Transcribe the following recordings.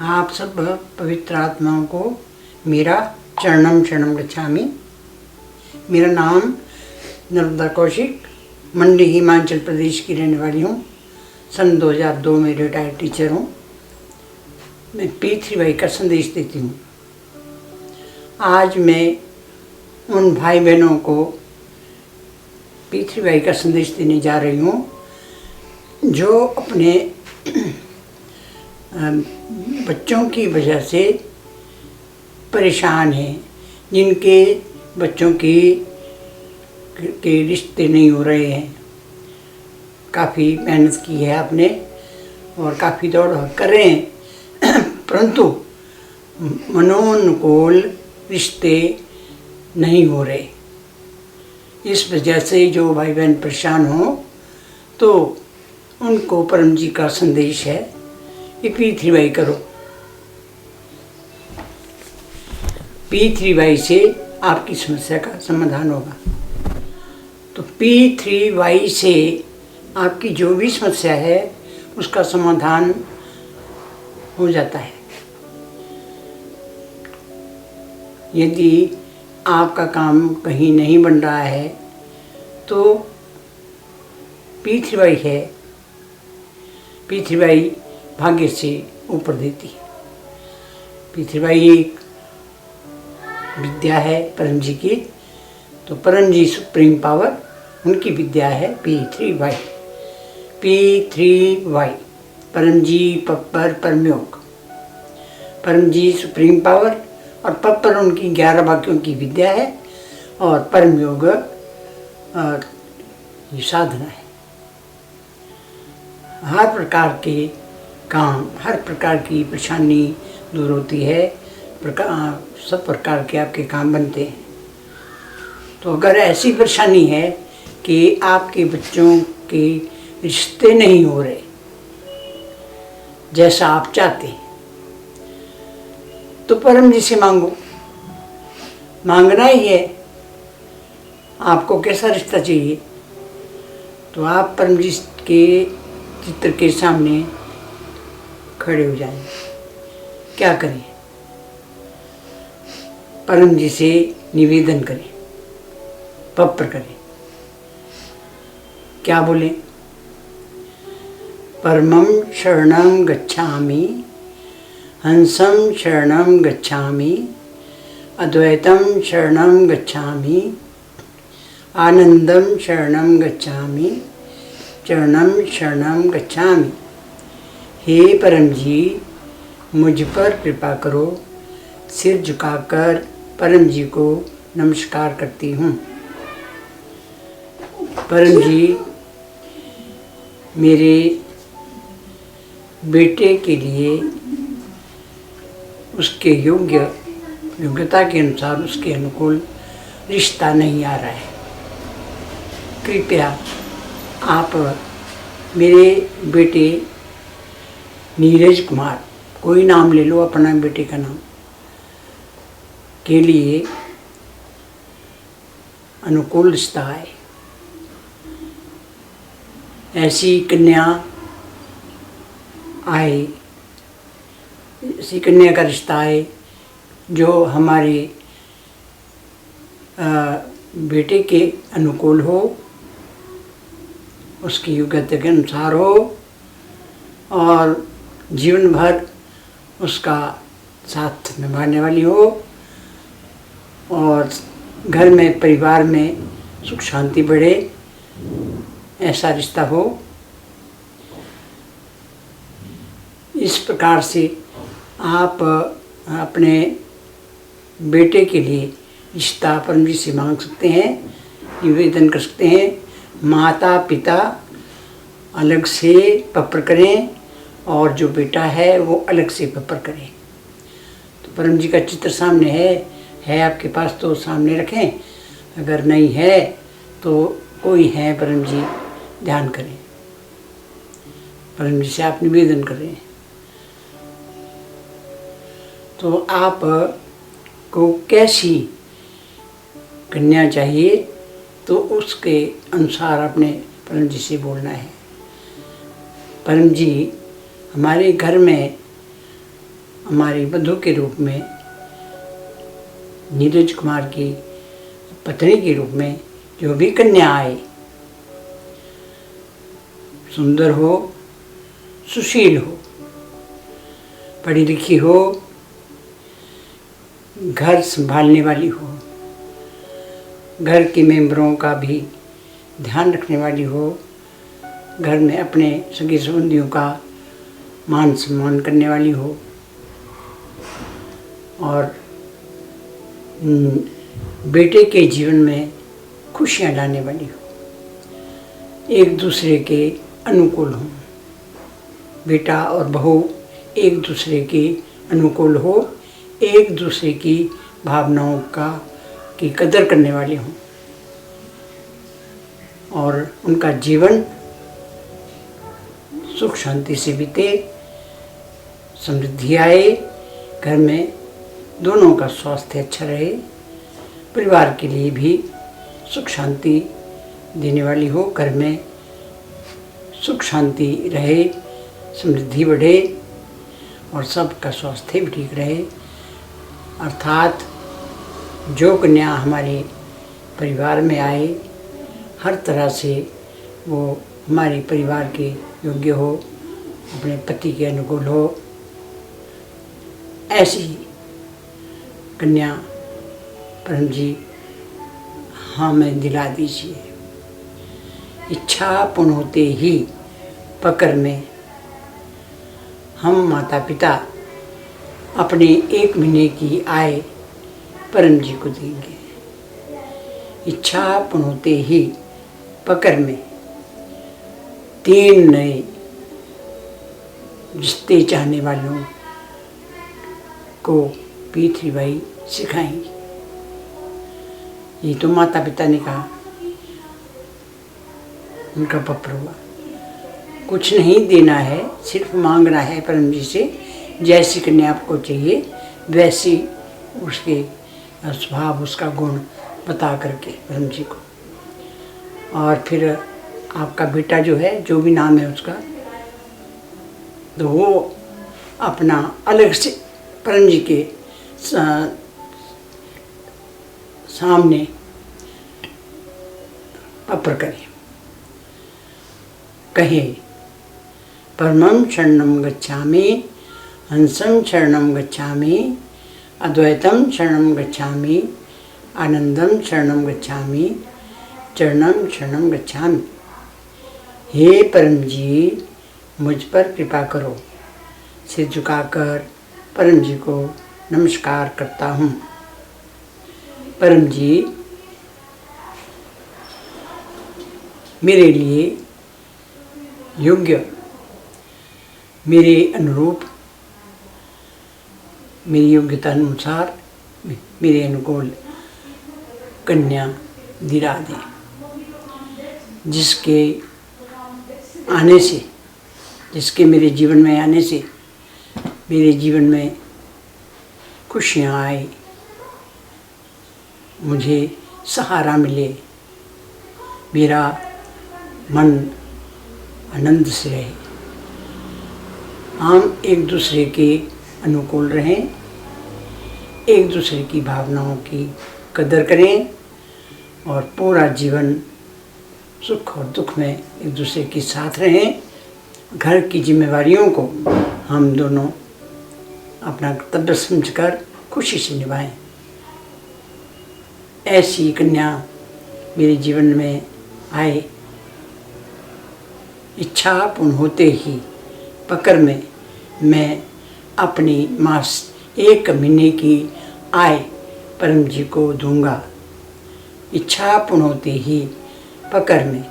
आप सब पवित्र आत्माओं को मेरा चरणम शरणम गच्छामि। मेरा नाम नर्मदा कौशिक, मंडी हिमाचल प्रदेश की रहने वाली हूँ। सन 2002 में रिटायर्ड टीचर हूँ। मैं P3Y का संदेश देती हूँ। आज मैं उन भाई बहनों को P3Y का संदेश देने जा रही हूँ जो अपने बच्चों की वजह से परेशान हैं, जिनके बच्चों के रिश्ते नहीं हो रहे हैं। काफ़ी मेहनत की है आपने और काफ़ी दौड़ कर रहे हैं परंतु मनोनुकूल रिश्ते नहीं हो रहे। इस वजह से जो भाई बहन परेशान हो तो उनको परम जी का संदेश है कि P3Y करो। P3Y से आपकी समस्या का समाधान होगा। तो P3Y से आपकी जो भी समस्या है उसका समाधान हो जाता है। यदि आपका काम कहीं नहीं बन रहा है तो P3Y है। P3Y भाग्य से ऊपर देती है। P3Y एक विद्या है परम जी की, तो परम जी सुप्रीम पावर उनकी विद्या है P3Y। P3Y परम जी पप्पर परमयोग। परम जी सुप्रीम पावर और पप्पर उनकी 11 वाक्यों की विद्या है और परमयोग ये साधना है। हर प्रकार के काम, हर प्रकार की परेशानी दूर होती है। सब प्रकार के आपके काम बनते हैं। तो अगर ऐसी परेशानी है कि आपके बच्चों के रिश्ते नहीं हो रहे जैसा आप चाहते हैं तो परम जी से मांगो। मांगना ही है। आपको कैसा रिश्ता चाहिए तो आप परम जी के चित्र के सामने खड़े हो जाएं। क्या करें? परम जी से निवेदन करें, पप्र करें। क्या बोले? परमं शरणं गच्छामि, हंसं शरणं गच्छामि, अद्वैतं शरणं गच्छामि, आनंदं शरणं गच्छामि, चरणं शरणं गच्छामि। हे परम जी, मुझ पर कृपा करो। सिर झुकाकर परम जी को नमस्कार करती हूँ। परम जी, मेरे बेटे के लिए उसके योग्यता के अनुसार उसके अनुकूल रिश्ता नहीं आ रहा है। कृपया आप मेरे बेटे नीरज कुमार, कोई नाम ले लो अपना बेटे का नाम, के लिए अनुकूल रिश्ता आए। ऐसी कन्या आए, ऐसी कन्या का रिश्ता आए जो हमारे बेटे के अनुकूल हो, उसकी योग्यता के अनुसार हो और जीवन भर उसका साथ निभाने वाली हो और घर में, परिवार में सुख शांति बढ़े, ऐसा रिश्ता हो। इस प्रकार से आप अपने बेटे के लिए रिश्ता परम जी से मांग सकते हैं, निवेदन कर सकते हैं। माता पिता अलग से पप्र करें और जो बेटा है वो अलग से पप्र करें। तो परम जी का चित्र सामने है आपके पास तो सामने रखें। अगर नहीं है तो कोई है परम जी, ध्यान करें। परम जी से आप निवेदन करें। तो आप को कैसी कन्या चाहिए तो उसके अनुसार आपने परम जी से बोलना है। परम जी, हमारे घर में हमारी वधू के रूप में, नीरज कुमार की पत्नी के रूप में जो भी कन्या आए, सुंदर हो, सुशील हो, पढ़ी लिखी हो, घर संभालने वाली हो, घर के मेंबरों का भी ध्यान रखने वाली हो, घर में अपने सगे संबंधियों का मान सम्मान करने वाली हो और बेटे के जीवन में खुशियाँ लाने वाली हो, एक दूसरे के अनुकूल हों, बेटा और बहू एक दूसरे के अनुकूल हो, एक दूसरे की भावनाओं की कदर करने वाले हों और उनका जीवन सुख शांति से बीते, समृद्धि आए, घर में दोनों का स्वास्थ्य अच्छा रहे, परिवार के लिए भी सुख शांति देने वाली हो, घर में सुख शांति रहे, समृद्धि बढ़े और सबका स्वास्थ्य भी ठीक रहे। अर्थात जो कन्या हमारे परिवार में आए, हर तरह से वो हमारे परिवार के योग्य हो, अपने पति के अनुकूल हो, ऐसी कन्या परम जी हमें दिला दीजिए। इच्छा पूर्ण होते ही पकड़ में हम माता पिता अपने 1 महीने की आय परम जी को देंगे। इच्छा पूर्ण होते ही पकड़ में 3 नए रिश्ते चाहने वालों को पृथ्वी बाई सिखाएंगी। ये तो माता पिता ने कहा, उनका पत्र हुआ। कुछ नहीं देना है, सिर्फ मांगना है परम जी से, जैसी कन्या आपको चाहिए वैसी उसके स्वभाव, उसका गुण बता करके परम जी को। और फिर आपका बेटा जो है, जो भी नाम है उसका, तो वो अपना अलग से परम जी के सामने पत्र करे, कहे परमं शरणं गच्छामि, हंसं शरणं गच्छामि, अद्वैतं शरणं गच्छामि, आनंदं शरणं गच्छामि, चरणं शरणं गच्छामि। हे परम जी, मुझ पर कृपा करो। सिर झुकाकर परम जी को नमस्कार करता हूँ। परम जी मेरे लिए योग्य, मेरे अनुरूप, मेरी योग्यता अनुसार मेरे अनुकूल कन्या दिला दें, जिसके आने से, जिसके मेरे जीवन में आने से मेरे जीवन में खुशियाँ आए, मुझे सहारा मिले, मेरा मन आनंद से रहे, हम एक दूसरे के अनुकूल रहें, एक दूसरे की भावनाओं की कदर करें और पूरा जीवन सुख और दुख में एक दूसरे के साथ रहें। घर की जिम्मेवारियों को हम दोनों अपना कर्तव्य समझकर खुशी से निभाएं। ऐसी कन्या मेरे जीवन में आए, इच्छा पूर्ण होते ही पकड़ में मैं अपनी मास 1 महीने की आय परम जी को दूंगा। इच्छा पूर्ण होते ही पकड़ में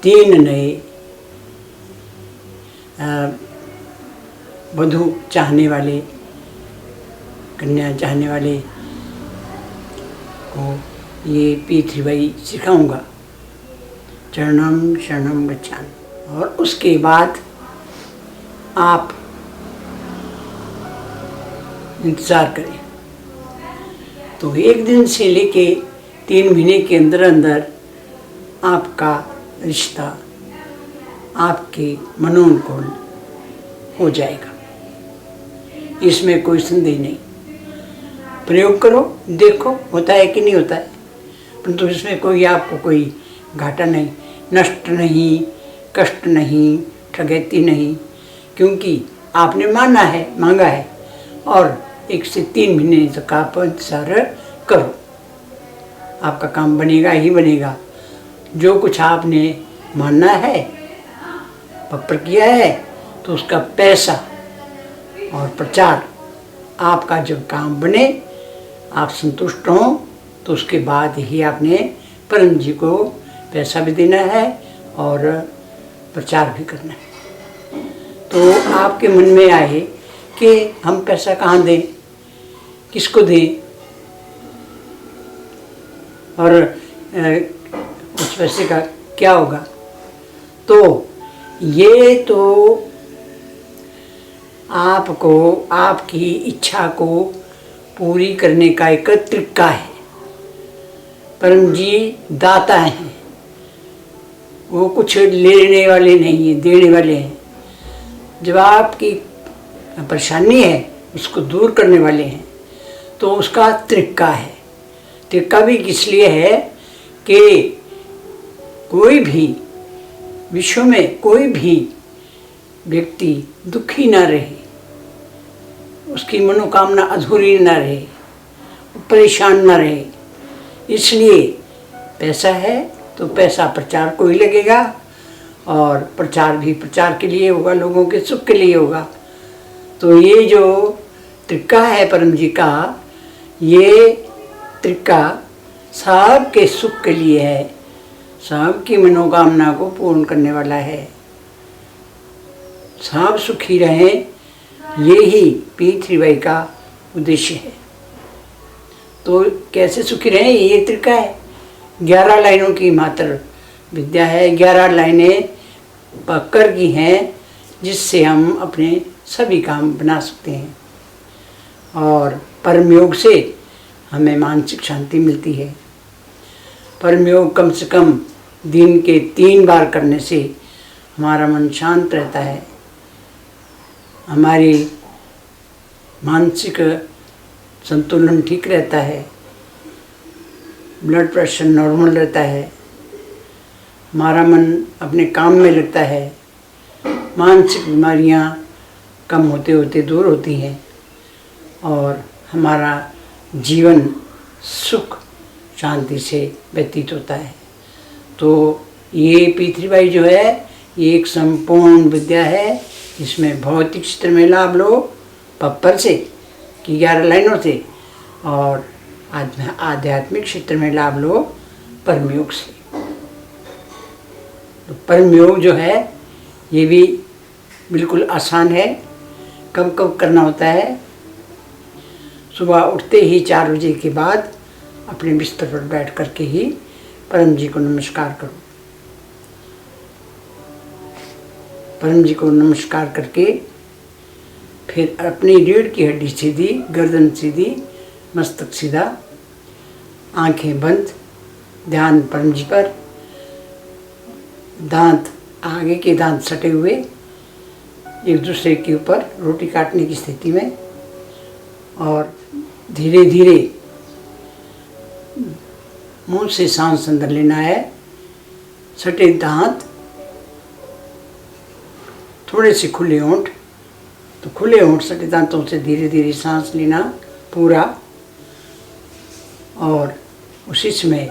3 नए वधू चाहने वाले, कन्या चाहने वाले को ये पृथ्वी बाई सिखाऊंगा। चरणम शरणम गच्छामि। और उसके बाद आप इंतज़ार करें। तो 1 दिन से लेके 3 महीने के अंदर अंदर आपका रिश्ता आपके मनोनुकूल हो जाएगा। इसमें कोई संदेह नहीं। प्रयोग करो, देखो होता है कि नहीं होता है, परंतु इसमें कोई आपको कोई घाटा नहीं, नष्ट नहीं, कष्ट नहीं, ठगैती नहीं, क्योंकि आपने माना है, मांगा है, और 1 से 3 महीने तक आप इंतजार करो, आपका काम बनेगा ही बनेगा। जो कुछ आपने मानना है, पक्का किया है, तो उसका पैसा और प्रचार, आपका जब काम बने, आप संतुष्ट हों, तो उसके बाद ही आपने परम जी को पैसा भी देना है और प्रचार भी करना है। तो आपके मन में आए कि हम पैसा कहाँ दें, किसको दें, और उस पैसे का क्या होगा, तो ये तो आपको आपकी इच्छा को पूरी करने का एक तरीका है। परम जी दाता हैं, वो कुछ लेने वाले नहीं हैं, देने वाले हैं। जब आपकी परेशानी है उसको दूर करने वाले हैं, तो उसका तरीका है। तरीका भी इसलिए है कि कोई भी विश्व में कोई भी व्यक्ति दुखी ना रहे, उसकी मनोकामना अधूरी ना रहे, परेशान ना रहे। इसलिए पैसा है तो पैसा प्रचार को ही लगेगा, और प्रचार भी प्रचार के लिए होगा, लोगों के सुख के लिए होगा। तो ये जो तरीका है परम जी का, ये तरीका सबके सुख के लिए है, सबकी मनोकामना को पूर्ण करने वाला है। सब सुखी रहें, यही पी3 का उद्देश्य है। तो कैसे सुखी रहें, ये तरीका है। 11 लाइनों की मात्र विद्या है, 11 लाइनें पकड़ की हैं, जिससे हम अपने सभी काम बना सकते हैं, और परम योग से हमें मानसिक शांति मिलती है। परम योग कम से कम दिन के 3 बार करने से हमारा मन शांत रहता है, हमारी मानसिक संतुलन ठीक रहता है, ब्लड प्रेशर नॉर्मल रहता है, हमारा मन अपने काम में लगता है, मानसिक बीमारियां कम होते होते दूर होती हैं, और हमारा जीवन सुख शांति से व्यतीत होता है। तो ये पी3 जो है, ये एक संपूर्ण विद्या है। इसमें भौतिक क्षेत्र में लाभ लो पप्पर से कि 11 लाइनों से, और आध्यात्मिक क्षेत्र में लाभ लो परम योग से। तो परम योग जो है ये भी बिल्कुल आसान है। कब कब करना होता है, सुबह उठते ही 4 बजे के बाद अपने बिस्तर पर बैठ करके ही परम जी को नमस्कार करो। परम जी को नमस्कार करके फिर अपनी रीढ़ की हड्डी सीधी, गर्दन सीधी, मस्तक सीधा, आंखें बंद, ध्यान परम जी पर, दांत आगे के दांत सटे हुए एक दूसरे के ऊपर रोटी काटने की स्थिति में, और धीरे धीरे मुंह से सांस अंदर लेना है। सटे दांत, थोड़े से खुले होंठ, तो खुले होंठ सटे दांतों से धीरे धीरे सांस लेना पूरा, और उसी समय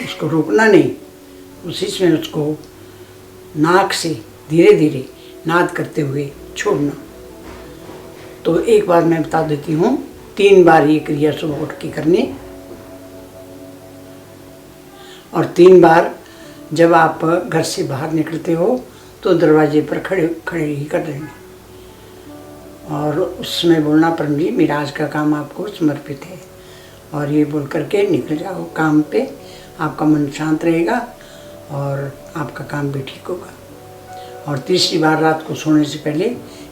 उसको रोकना नहीं, उसी समय उसको नाक से धीरे धीरे नाद करते हुए छोड़ना। तो एक बार मैं बता देती हूँ, 3 बार ये क्रिया सुबह उठ के करनी, और 3 बार जब आप घर से बाहर निकलते हो तो दरवाजे पर खड़े खड़े ही कर देंगे, और उसमें बोलना परम जी मेरा आज का काम आपको समर्पित है, और ये बोल करके निकल जाओ काम पे। आपका मन शांत रहेगा और आपका काम भी ठीक होगा। और तीसरी बार रात को सोने से पहले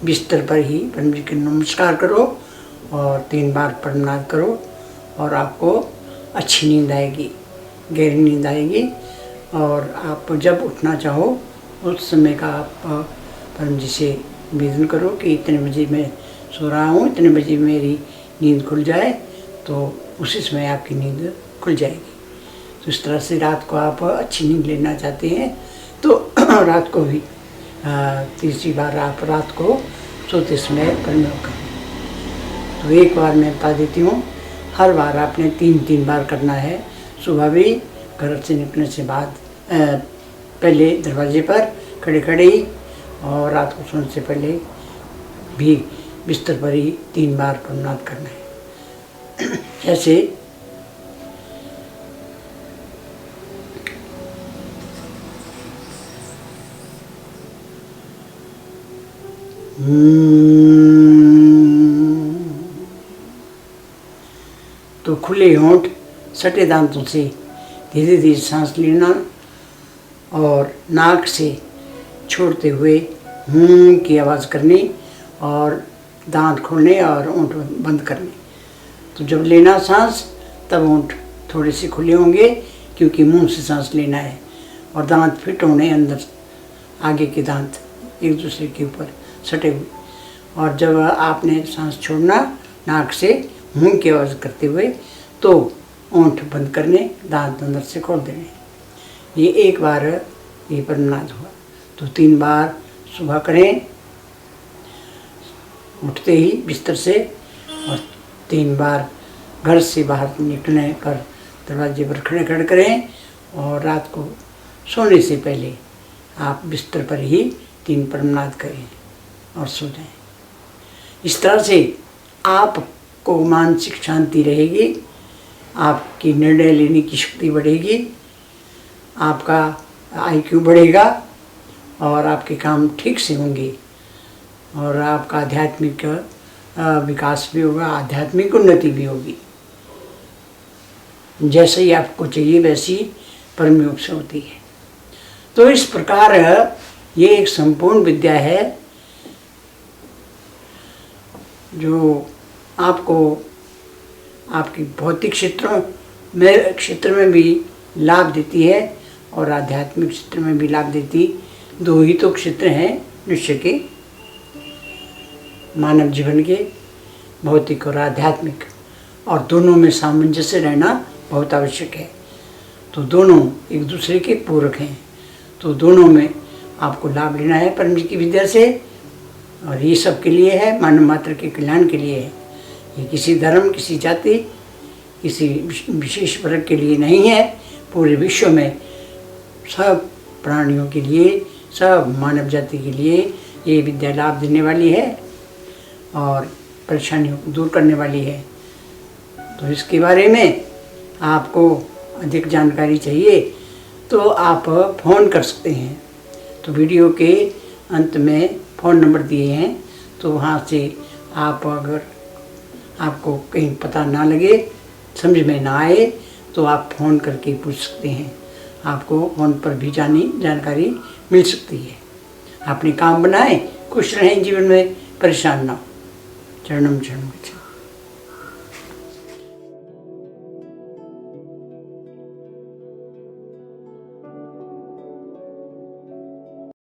बिस्तर पर ही परम जी के नमस्कार करो और 3 बार प्रणाम करो, और आपको अच्छी नींद आएगी, गहरी नींद आएगी। और आप जब उठना चाहो उस समय का आप परम जी से निवेदन करो कि इतने बजे मैं सो रहा हूँ, इतने बजे मेरी नींद खुल जाए तो उसी समय आपकी नींद खुल जाएगी। तो इस तरह से रात को आप अच्छी नींद लेना चाहते हैं तो रात को भी तीसरी बार आप रात को सोते समय प्रयोग करें। तो एक बार मैं बता देती हूँ, हर बार आपने 3 बार करना है। सुबह भी घर से निकलने से बाद पहले दरवाजे पर खड़े खड़े ही, और रात को सोने से पहले भी बिस्तर पर ही 3 बार प्रणाम करना है। जैसे तो खुले होंठ सटे दांतों से धीरे धीरे सांस लेना और नाक से छोड़ते हुए की आवाज़ करनी और दांत खोलने और होंठ बंद करने। तो जब लेना सांस तब होंठ थोड़े से खुले होंगे क्योंकि मुंह से सांस लेना है, और दांत फिट होने अंदर, आगे के दांत एक दूसरे के ऊपर सटे हुए। और जब आपने सांस छोड़ना नाक से मुंह की आवाज़ करते हुए तो होंठ बंद करने, दांत अंदर से खोल देने। ये एक बार ये प्रणाम हुआ। तो 3 बार सुबह करें उठते ही बिस्तर से, और 3 बार घर से बाहर निकलने पर दरवाजे पर खड़े खड़े करें, और रात को सोने से पहले आप बिस्तर पर ही 3 प्रणाम करें और सो जाएं। इस तरह से आपको मानसिक शांति रहेगी, आपकी निर्णय लेने की शक्ति बढ़ेगी, आपका IQ बढ़ेगा और आपके काम ठीक से होंगे, और आपका आध्यात्मिक विकास भी होगा, आध्यात्मिक उन्नति भी होगी। जैसे ही आपको चाहिए वैसी परम योग से होती है। तो इस प्रकार ये एक संपूर्ण विद्या है जो आपको आपकी भौतिक क्षेत्र में भी लाभ देती है और आध्यात्मिक क्षेत्र में भी लाभ देती। 2 ही तो क्षेत्र हैं मनुष्य के, मानव जीवन के, भौतिक और आध्यात्मिक, और दोनों में सामंजस्य रहना बहुत आवश्यक है। तो दोनों एक दूसरे के पूरक हैं, तो दोनों में आपको लाभ लेना है परम जी की विद्या से, और ये सब के लिए है, मानव मात्र के कल्याण के लिए है। ये किसी धर्म, किसी जाति, किसी विशेष वर्ग के लिए नहीं है, पूरे विश्व में सब प्राणियों के लिए, सब मानव जाति के लिए ये विद्या लाभ देने वाली है और परेशानियों को दूर करने वाली है। तो इसके बारे में आपको अधिक जानकारी चाहिए तो आप फ़ोन कर सकते हैं। तो वीडियो के अंत में फ़ोन नंबर दिए हैं, तो वहाँ से आप, अगर आपको कहीं पता ना लगे, समझ में ना आए, तो आप फ़ोन करके पूछ सकते हैं। आपको फ़ोन पर भी जानकारी मिल सकती है। अपने काम बनाएं, खुश रहें जीवन में, परेशान ना हो। चरणम चरण।